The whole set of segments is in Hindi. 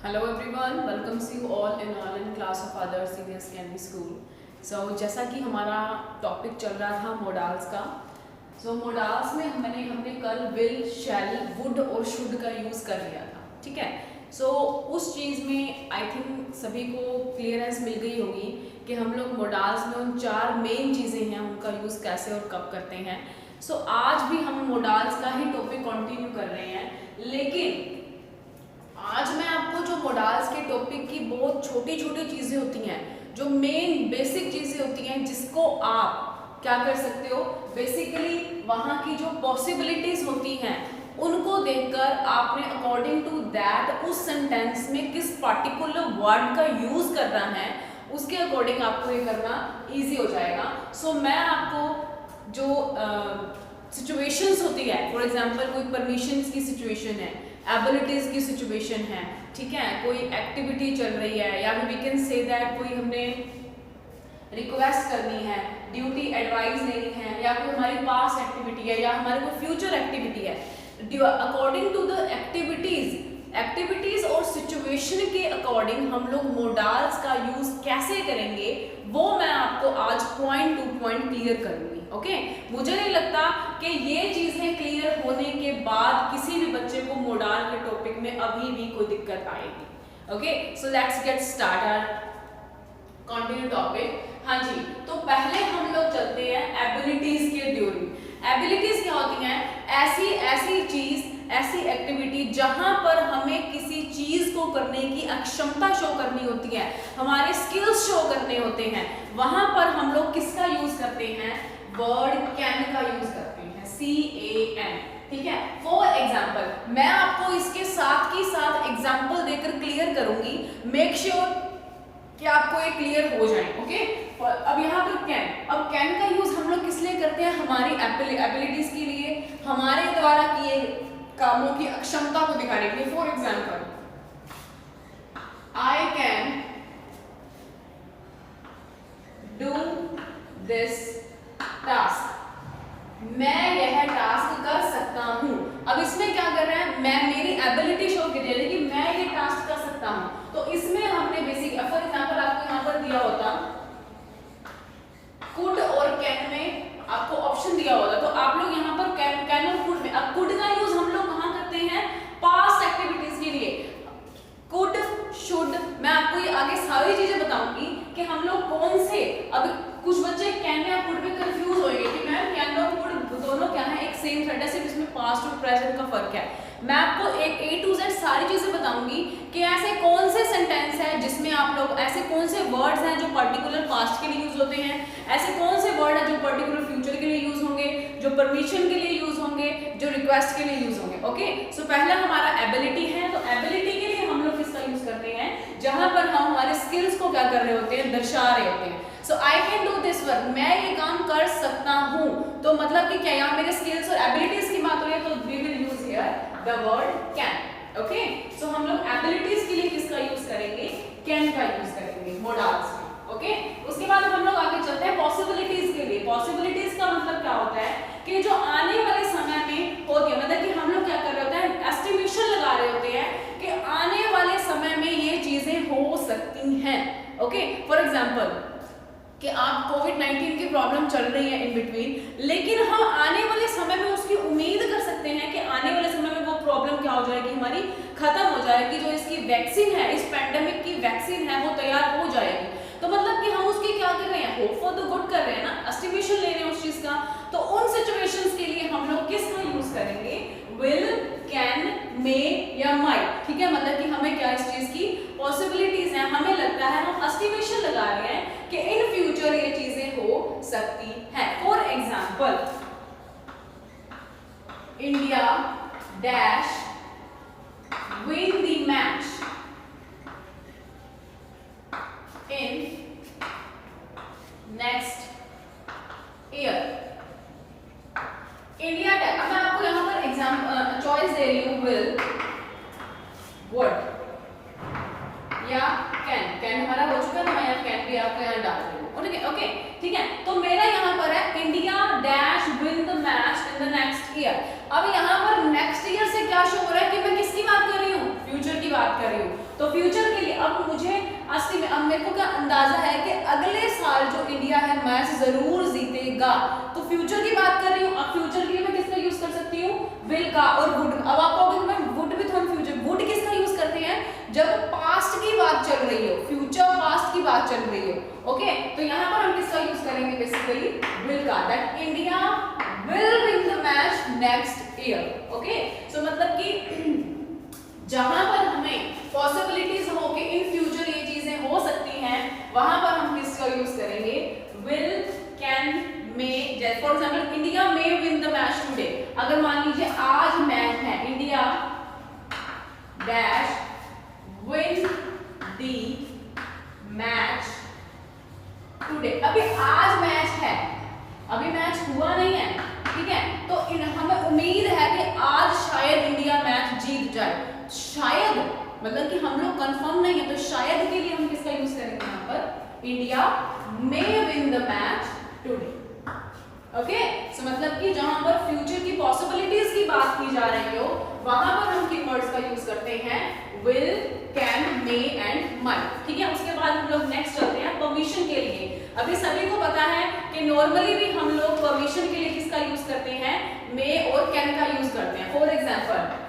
Hello everyone, welcomes you all in online class of other senior secondary school. So जैसा कि हमारा टॉपिक चल रहा था मोडाल्स का, मोडाल्स में हमने कल विल, शैल, वुड और शुड का यूज़ कर लिया था, ठीक है। उस चीज़ में आई थिंक सभी को क्लियरेंस मिल गई होगी कि हम लोग मोडाल्स में उन चार मेन चीज़ें हैं उनका यूज़ कैसे और कब करते हैं। आज भी हम मोडाल्स का ही टॉपिक कंटिन्यू कर रहे हैं, लेकिन आज मैं आपको जो मोडाल्स के टॉपिक की बहुत छोटी छोटी चीज़ें होती हैं, जो मेन बेसिक चीज़ें होती हैं, जिसको आप क्या कर सकते हो, बेसिकली वहाँ की जो पॉसिबिलिटीज़ होती हैं उनको देखकर आपने अकॉर्डिंग टू दैट उस सेंटेंस में किस पर्टिकुलर वर्ड का यूज़ करना है, उसके अकॉर्डिंग आपको ये करना ईजी हो जाएगा। मैं आपको जो सिचुएशंस होती है, फॉर एग्जांपल कोई परमिशंस की सिचुएशन है, एबिलिटीज की सिचुएशन है, ठीक है, कोई एक्टिविटी चल रही है, या फिर वी कैन से दैट कोई हमने रिक्वेस्ट करनी है, ड्यूटी एडवाइस लेनी है, या कोई हमारी पास्ट एक्टिविटी है या हमारी कोई फ्यूचर एक्टिविटी है। अकॉर्डिंग टू द एक्टिविटीज और सिचुएशन के अकॉर्डिंग हम लोग मोडाल्स का यूज कैसे करेंगे वो मैं आपको आज पॉइंट टू पॉइंट क्लियर करूंगी। ओके, मुझे नहीं लगता कि ये चीजें क्लियर होने के बाद किसी भी बच्चे को मोडाल के टॉपिक में अभी भी कोई दिक्कत आएगी। Okay, so let's get started, continue topic. हाँ जी, तो पहले हम लोग चलते हैं एबिलिटीज के ड्यूरिंग। एबिलिटीज क्या होती हैं? ऐसी चीज, ऐसी एक्टिविटी जहां पर हमें किसी चीज को करने की अक्षमता शो करनी होती है, हमारे स्किल्स शो करने होते हैं, वहां पर हम लोग किसका यूज करते हैं? वर्ड कैन का यूज करते हैं, CAN, ठीक है। फॉर एग्जाम्पल मैं आपको इसके साथ ही साथ एग्जाम्पल देकर क्लियर करूंगी, मेक श्योर कि आपको ये क्लियर हो जाए। ओके, अब यहाँ पर कैन का यूज हम लोग किस लिए करते हैं? हमारी एबिलिटीज के लिए, हमारे द्वारा किए कामों की अक्षमता को दिखाने के लिए। For example, I can do this task, मैं यह टास्क कर सकता हूं। अब इसमें क्या कर रहे हैं? मैं मेरी एबिलिटी शो कर रही है कि मैं ये टास्क कर सकता हूं। तो इसमें हमने बेसिक, फॉर एग्जांपल आपको यहां पर दिया होता कुड और कैन में आपको ऑप्शन दिया होता, तो आप लोग यहां पर कैन और कुड में, अब कुड का यूज हम लोग कहां करते हैं? पास्ट एक्टिविटीज के लिए। कुड, शुड, मैं आपको ये आगे सारी चीजें बताऊंगी कि हम लोग कौन से, अब कुछ बच्चे कैन या कुड में कंफ्यूज होंगे कि मैम कैन और कुड दोनों क्या है? एक सेम थ्रेड है, सिर्फ इसमें पास्ट और प्रेजेंट का फर्क है। मैं आपको एक A to Z सारी चीजें बताऊंगी कि ऐसे कौन से सेंटेंस है जिसमें आप लोग, ऐसे कौन से वर्ड्स हैं जो पर्टिकुलर पास्ट के लिए यूज होते हैं, ऐसे कौन से वर्ड है जो पर्टिकुलर फ्यूचर के लिए यूज होंगे, जो परमिशन के लिए यूज होंगे, जो रिक्वेस्ट के लिए यूज होंगे। ओके, सो पहला हमारा एबिलिटी है, तो एबिलिटी के लिए हम लोग किसका यूज करते हैं? जहां पर हम हमारे स्किल्स को क्या कर रहे होते हैं? दर्शा रहे होते हैं। So I can do this work, मैं ये काम कर सकता हूं, तो मतलब कि क्या यहाँ मेरे स्किल्स और एबिलिटीज की बात हो रही है, तो we will use here the word can. Okay, so हम लोग एबिलिटीज के लिए किसका यूज करेंगे? कैन का यूज करेंगे मोडाल्स में। ओके, उसके बाद हम लोग आगे चलते हैं पॉसिबिलिटीज के लिए। पॉसिबिलिटीज का मतलब क्या होता है कि जो आने वाले समय में होती है, मतलब कि हम लोग क्या कर रहे होते हैं? एस्टिमेशन लगा रहे होते हैं कि आने वाले समय में ये चीजें हो सकती हैं। ओके, फॉर एग्जाम्पल कि आप कोविड-19 की प्रॉब्लम चल रही है इन बिटवीन, लेकिन हम आने वाले समय में उसकी उम्मीद कर सकते हैं कि आने वाले समय में वो प्रॉब्लम क्या हो जाएगी? हमारी खत्म हो जाएगी। जो इसकी वैक्सीन है, इस पैंडेमिक की वैक्सीन है, वो तैयार हो जाएगी। तो मतलब कि हम उसकी क्या कर रहे हैं? होप फॉर द गुड कर रहे हैं ना, एस्टिमेशन ले रहे हैं उस चीज का। तो उन सिचुएशंस के लिए हम लोग किसका यूज करेंगे? विल, कैन, मे या माइट, ठीक है। मतलब कि हमें क्या इस चीज की पॉसिबिलिटीज हैं, हमें लगता है, हम एस्टिमेशन लगा रहे हैं कि इन फ्यूचर ये चीजें हो सकती हैं। For example, India dash win the match in next year. India dash, अब मैं आपको यहाँ पर एग्जाम चॉइस दे रही हूँ, विल, वुड या कैन हमारा हो चुका है, तो मैं यहाँ कैन भी आपको यहाँ डाल रही हूँ। ओके, ठीक है। तो मेरा यहाँ पर है India dash win the match in the next year. अब यहाँ पर नेक्स्ट ईयर से क्या शो हो रहा है कि मैं किसकी बात कर रही हूँ? फ्यूचर की बात कर रही हूँ। तो फ्यूचर के लिए अब मुझे असली में अब मेरे को क्या अंदाजा है कि अगले साल जो इंडिया है मैच जरूर जीतेगा। तो फ्यूचर की बात कर रही हूँ। अब फ्यूचर के लिए मैं किसका यूज कर सकती हूँ, विल का और वुड। अब आप कहोगे मैं would with on future, would किसका यूज करते हैं जब पास्ट की बात चल रही हो, फ्यूचर पास्ट की बात चल रही हो। ओके, तो यहाँ पर हम किसका यूज करेंगे, बेसिकली विल का, that India will win the match next year. Okay, so मतलब कि जहां पर हमें पॉसिबिलिटीज हो कि इन फ्यूचर ये चीजें हो सकती हैं, वहां पर हम किसका यूज करेंगे, विल, कैन, मे। जैसे for example India may win the match today. अगर मान लीजिए आज मैच है, India dash win the match today. अभी आज मैच है, अभी मैच हुआ नहीं है, ठीक है। तो हमें उम्मीद है कि आज शायद इंडिया मैच जीत जाए। शायद मतलब कि हम लोग कंफर्म नहीं है, तो शायद के लिए हम किसका यूज करेंगे यहाँ पर, India may win the match today. Okay, so मतलब कि जहां पर फ्यूचर की पॉसिबिलिटीज की बात की जा रही हो, वहां पर हम किन वर्ड्स का यूज करते हैं, will, can, may and might. ठीक है, उसके बाद हम लोग नेक्स्ट चलते हैं परमिशन के लिए। अभी सभी को पता है कि नॉर्मली भी हम लोग परमिशन के लिए किसका यूज करते हैं, मे और कैन का यूज करते हैं। For example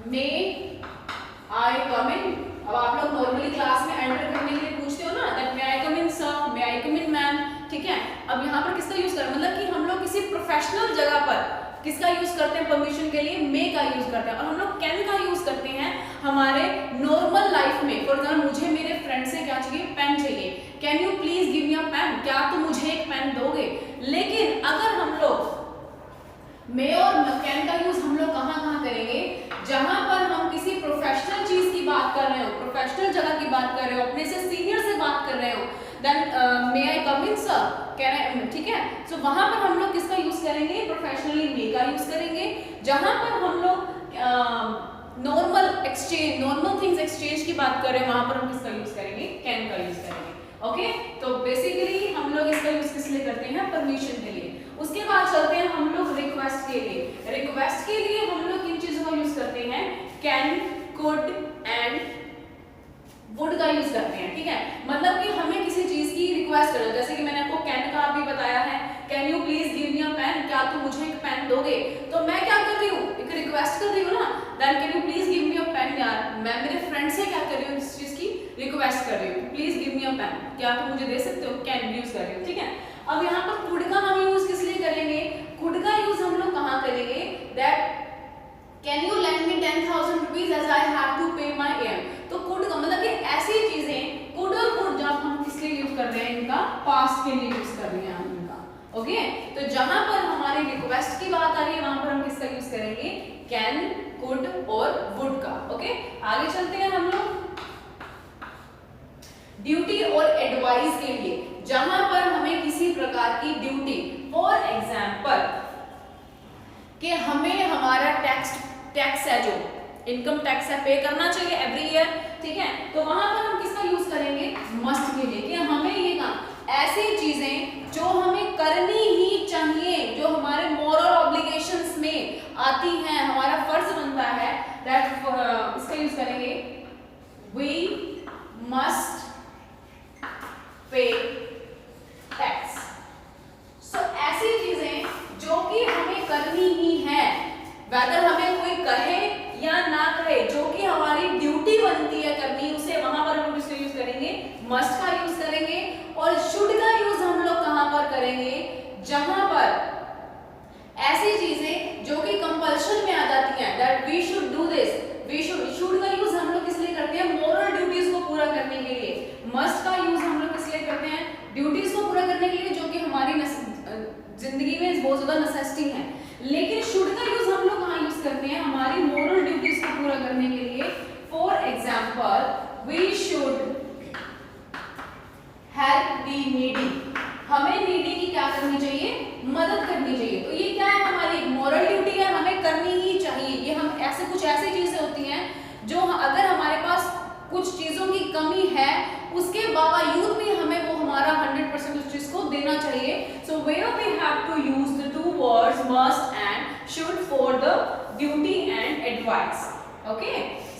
may I come इन। अब आप लोग नॉर्मली क्लास में एंटर करने के लिए पूछते हो ना, that may I come in sir, may I come in ma'am. ठीक है, अब यहाँ पर किसका यूज करें, मतलब कि हम लोग किसी प्रोफेशनल जगह पर किसका यूज करते हैं परमिशन के लिए, मे का यूज करते हैं। और हम लोग कैन का यूज करते हैं हमारे नॉर्मल लाइफ में। फॉर एग्जांपल मुझे मेरे फ्रेंड से क्या चाहिए, पेन चाहिए, can you please give me a pen, क्या तुम मुझे एक पेन दोगे। लेकिन अगर हम लोग मे और कैन का यूज हम लोग कहाँ करेंगे, जहां पर हम किसी प्रोफेशनल चीज की बात कर रहे हो, प्रोफेशनल जगह की बात कर रहे हो, अपने से सीनियर से बात कर रहे हो, then may I come in sir, can I, ठीक है। सो वहां पर हम लोग किसका यूज करेंगे, प्रोफेशनली मे का यूज करेंगे। जहां पर हम लोग normal exchange, normal things exchange की बात कर रहे हैं, वहां पर हम किसका यूज करेंगे, कैन का यूज करेंगे। ओके, तो बेसिकली हम लोग इसका यूज किस लिए करते हैं, परमिशन के लिए। उसके बाद चलते हैं हम लोग रिक्वेस्ट के लिए। रिक्वेस्ट के लिए हम लोग किन चीजों का यूज करते हैं, कैन, कुड एंड वुड का यूज करते हैं। ठीक है, मतलब कि हमें किसी चीज की रिक्वेस्ट करो, जैसे कि मैंने आपको कैन का भी बताया है, can you please give me a pen, क्या तुम मुझे एक पेन दोगे। तो मैं क्या कर रही हूँ, एक रिक्वेस्ट कर रही हूँ ना, then can you please give me a pen. यार मैं मेरे फ्रेंड से क्या कर रही हूँ, इस चीज की रिक्वेस्ट कर रही हूँ, please give me a pen, क्या तुम मुझे दे सकते हो, कैन यूज कर रही हूँ। ठीक है, अब यहाँ पर कुड का हम यूज किस लिए करेंगे, कुड का यूज हम लोग कहाँ करेंगे, that can you lend me 10,000 rupees as I have to pay my EMI. तो कुड का मतलब कि ऐसी चीजें, कुड और कुड जब हम किस लिए यूज कर रहे हैं, इनका पास्ट के लिए यूज कर रहे हैं हम इनका। ओके, तो जहां पर हमारी रिक्वेस्ट की बात आ रही है, वहां पर हम किसका यूज करेंगे, कैन, कुड और वुड का। ओके, आगे चलते हैं हम लोग ड्यूटी और एडवाइस के लिए। जहां पर हमें किसी प्रकार की ड्यूटी, फॉर एग्जाम्पल कि हमें हमारा टैक्स है, जो इनकम टैक्स है, पे करना चाहिए एवरी ईयर। ठीक है, तो वहां पर हम किसका यूज करेंगे, मस्ट के लिए, कि हमें ये काम, ऐसी चीजें जो हमें करनी ही चाहिए, जो हमारे मॉरल ऑब्लिगेशंस में आती हैं, हमारा फर्ज बनता है, दैट इसका यूज करेंगे, वी मस्ट पे टैक्स। सो ऐसी चीजें जो कि हमें करनी ही है, वेदर हमें कोई कहे या ना कहे, जो कि हमारी ड्यूटी बनती है करनी, उसे वहां पर हम किसका यूज करेंगे, मस्ट का यूज करेंगे। और शुड का यूज हम लोग कहां पर करेंगे, जहां पर ऐसी चीजें जो कि कंपल्शन में आ जाती हैं, that we should do this, we should का यूज हम लोग किस लिए करते हैं, मोरल ड्यूटीज को पूरा करने के लिए। मस्ट का यूज हम लोग किस लिए करते हैं, ड्यूटीज को पूरा करने के लिए, जो कि हमारी जिंदगी में बहुत ज्यादा नेसेसिटी है। लेकिन शुड का यूज हम लोग कहाँ यूज करते हैं, हमारी मोरल ड्यूटीज को पूरा करने के लिए। For example we should help the needy, हमें नीडी की क्या करनी चाहिए, मदद करनी चाहिए। तो ये क्या है, हमारी मोरल ड्यूटी है, हमें करनी ही चाहिए। ये हम ऐसे कुछ ऐसी चीजें होती हैं जो अगर हमारे पास कुछ चीजों की कमी है, उसके बावजूद भी हमें वो हमारा 100% उस चीज को देना चाहिए। So where we have to use the two words must and should for the duty and advice. Okay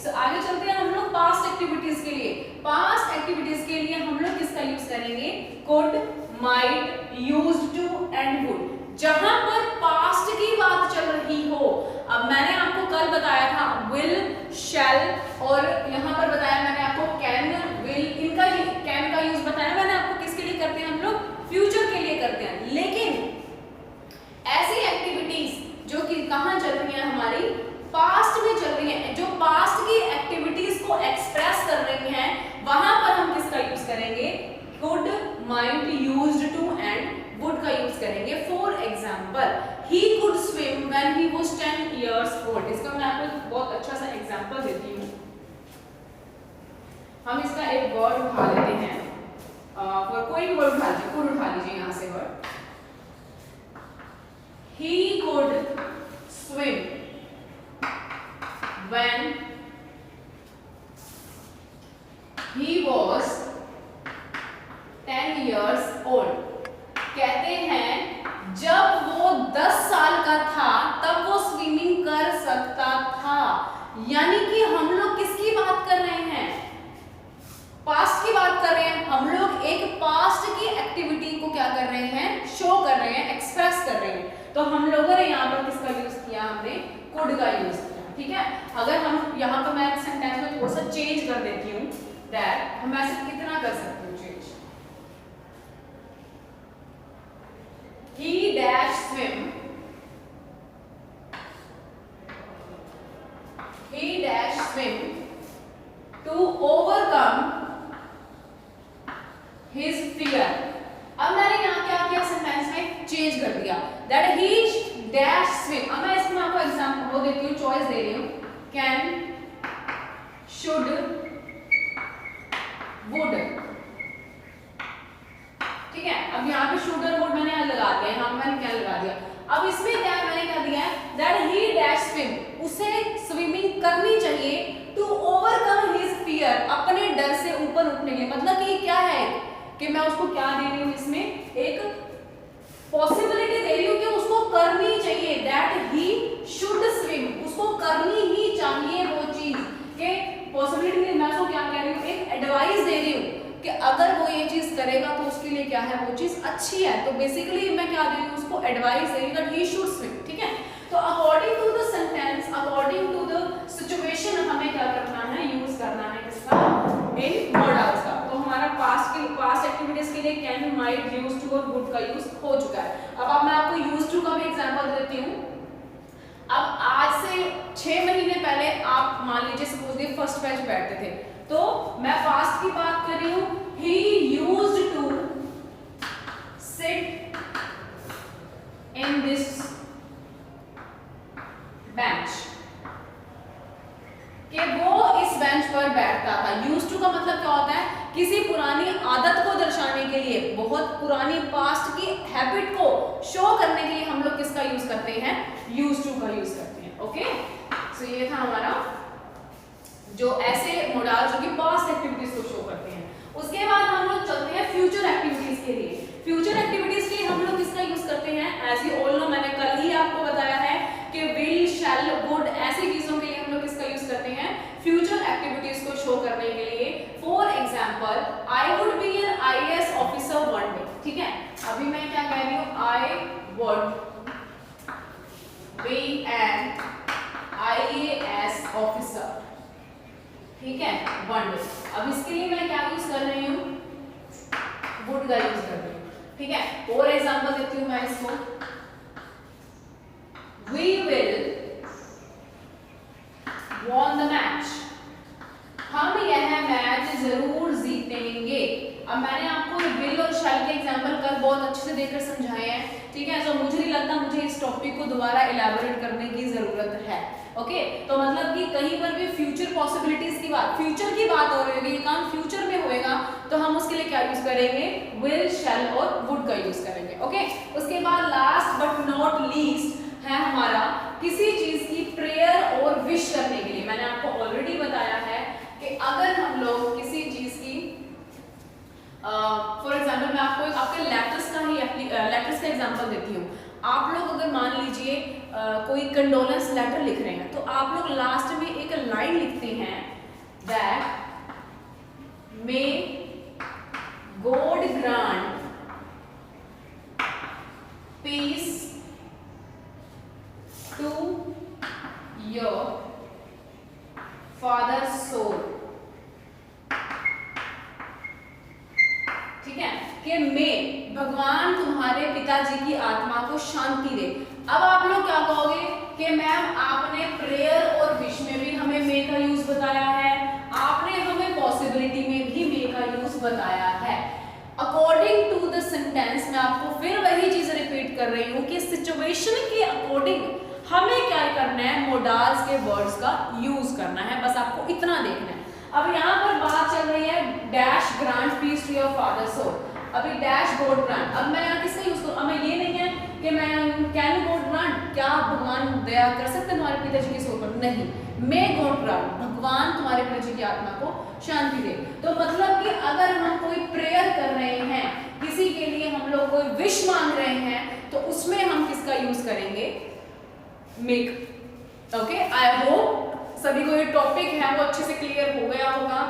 so आगे चलते हैं हम लोग पास्ट एक्टिविटीज के लिए। पास्ट एक्टिविटीज के लिए हम लोग किसका यूज करेंगे? Could, might, used to and would. जहां पर पास्ट की बात चल रही हो, अब मैंने आपको कल बताया था विल, शैल, और यहां पर बताया मैंने आपको कैन, विल, इनका कैन का यूज बताया मैंने आपको किसके लिए करते हैं हम लोग? फ्यूचर के लिए करते हैं। लेकिन ऐसी एक्टिविटीज जो कि कहां चल रही है? हमारी पास्ट में चल रही है, जो पास्ट की एक्टिविटीज को एक्सप्रेस कर रही हैं, वहां पर हम किसका यूज करेंगे? Could, might, used to and would का यूज करेंगे। For example, he could swim when he was 10 years old। इसका मैं आपको बहुत अच्छा सा एग्जांपल देती हूँ। हम इसका एक वर्ड उठा लेते हैं, कोई भी वर्ड उठा लीजिए, कुड उठा लीजिए यहाँ से word. He could swim when he was 10 years old। कहते हैं जब वो 10 साल का था तब वो स्विमिंग कर सकता था। यानी कि हम लोग किसकी बात कर रहे हैं? पास्ट की बात कर रहे हैं। हम लोग एक पास्ट की एक्टिविटी को क्या कर रहे हैं? शो कर रहे हैं, एक्सप्रेस कर रहे हैं। तो हम लोगों ने यहाँ पर किसका यूज किया? हमने कुड का यूज किया। ठीक है, अगर हम यहाँ पर मैं सेंटेंस में थोड़ा सा चेंज कर देती हूँ, दैट हम ऐसे कितना कर सकते हैं change? He dash swim, he dash swim to overcome his fear। अब मैंने यहाँ क्या किया? सेंटेंस में चेंज कर दिया, दैट he dash swim। अब मैं इसमें आपको एग्जांपल वो देती हूँ, चॉइस दे रही हूँ, कैन, शुड, वुड। ठीक है, अब यहाँ पे शुड और वुड मैंने लगा दिया, यहाँ मैंने क्या लगा दिया? अब इसमें क्या मैंने क्या दिया है? दैट ही डैश स्विम, उसे स्विमिंग करनी चाहिए टू ओवरकम हिज फियर, अपने डर से ऊपर उठने के लिए। मतलब कि क्या है कि मैं उसको क्या दे रही हूँ? इसमें एक पॉसिबिलिटी दे रही हूँ कि उसको करनी चाहिए, दैट ही शुड स्विम, उसको करनी ही चाहिए वो चीज। के पॉसिबिलिटी मैं उसको क्या कह रही हूँ? एक एडवाइस दे रही हूँ कि अगर वो ये चीज करेगा तो उसके लिए क्या है? वो चीज अच्छी है। तो बेसिकली मैं क्या दे रही हूँ? उसको एडवाइस दे रही हूँ दैट ही शुड स्विम। ठीक है, तो according to the sentence, according to the situation हमें क्या करना है? यूज करना है किसका? इन मॉडल्स का। तो हमारा पास्ट एक्टिविटीज के लिए कैन, माइट, यूज्ड टू और वुड का यूज हो चुका है। अब मैं आपको यूज्ड टू का भी एग्जांपल देती हूँ। अब आज से 6 महीने पहले आप मान लीजिए सपोज फर्स्ट बैच बैठते थे, तो मैं पास्ट की बात कर रही हूँ। He used to sit in this bench, कि वो इस बेंच पर बैठता था। यूज्ड टू का मतलब क्या होता है? किसी पुरानी आदत को दर्शाने के लिए, बहुत पुरानी पास्ट की हैबिट को शो करने के लिए हम लोग किसका यूज करते हैं? यूज्ड टू का यूज करते हैं। ओके, सो ये था हमारा जो ऐसे मॉडल जो कि पास्ट एक्टिविटीज को शो करते हैं। उसके बाद हम लोग चलते हैं फ्यूचर एक्टिविटीज के लिए। फ्यूचर एक्टिविटीज के लिए हम लोग किसका यूज करते हैं? एज यू ऑल नो, मैंने कल ही आपको बताया है कि विल, शैल, वुड, ऐसी चीजों के लिए हम लोग किसका यूज करते हैं? फ्यूचर एक्टिविटीज को शो करने के लिए। For example, I would be an IAS officer one day. ठीक है, अभी मैं क्या कह रही हूँ? I would be an IAS officer. ठीक है, वन डे। अब इसके लिए मैं क्या यूज कर रही हूँ? वुड का यूज कर रही हूँ। ठीक है, और एग्जांपल देती हूँ मैं इसको, we will won the match, हम यह मैच जरूर जीतेंगे। अब मैंने आपको विल और शैल के एग्जांपल कल बहुत अच्छे से देकर समझाए हैं। ठीक है, तो मुझे नहीं लगता मुझे इस टॉपिक को दोबारा इलैबोरेट करने की जरूरत है। ओके, तो मतलब कि कहीं पर भी फ्यूचर पॉसिबिलिटीज की बात, फ्यूचर की बात हो रही होगी, ये काम फ्यूचर में होएगा, तो हम उसके लिए क्या यूज करेंगे? विल, शैल और वुड का यूज करेंगे। ओके, उसके बाद लास्ट बट नॉट लीस्ट है हमारा किसी चीज की प्रेयर और विश करने के लिए। मैंने आपको ऑलरेडी बताया है कि अगर हम लोग किसी चीज की फॉर एग्जाम्पल मैं आपको आपके लेटर्स का एग्जांपल देती हूँ। आप लोग अगर मान लीजिए कोई कंडोलेंस लेटर लिख रहे हैं, तो आप लोग लास्ट में एक लाइन लिखते हैं that may God grant peace to your father's soul. ठीक है, कि मे भगवान तुम्हारे पिताजी की आत्मा को शांति दे। अब आप लोग क्या कहोगे कि मैम आपने प्रेयर और विश में भी हमें मे का यूज बताया है, आपने हमें पॉसिबिलिटी में भी मे का यूज बताया है। अकॉर्डिंग टू द सेंटेंस मैं आपको फिर वही चीज रिपीट कर रही हूँ कि सिचुएशन के अकॉर्डिंग हमें क्या करना है, मोडाल्स के वर्ड्स का यूज करना है, बस आपको इतना देखना है। अब यहाँ पर बात चल रही है dash grant peace to your father soul, अभी डैश गॉड ग्रांट। अब मैं यहाँ किससे यूज करूँ, अब मैं ये नहीं है कि मैं कैन गॉड ग्रांट, क्या भगवान दया कर सकते हैं तुम्हारे पिताजी की सोल पर, नहीं, मे गॉड ग्रांट, भगवान तुम्हारे पिताजी की आत्मा को शांति दे। तो मतलब कि अगर हम कोई प्रेयर कर रहे हैं, किसी के लिए हम लोग कोई विश मांग रहे हैं, तो उसमें हम किसका यूज करेंगे, मेक। ओके, आई होप सभी को ये टॉपिक है वो अच्छे से क्लियर हो गया होगा।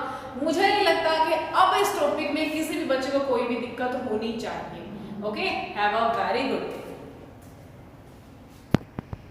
मुझे नहीं लगता कि अब इस टॉपिक में किसी भी बच्चे को कोई भी दिक्कत होनी चाहिए। Okay, have a very good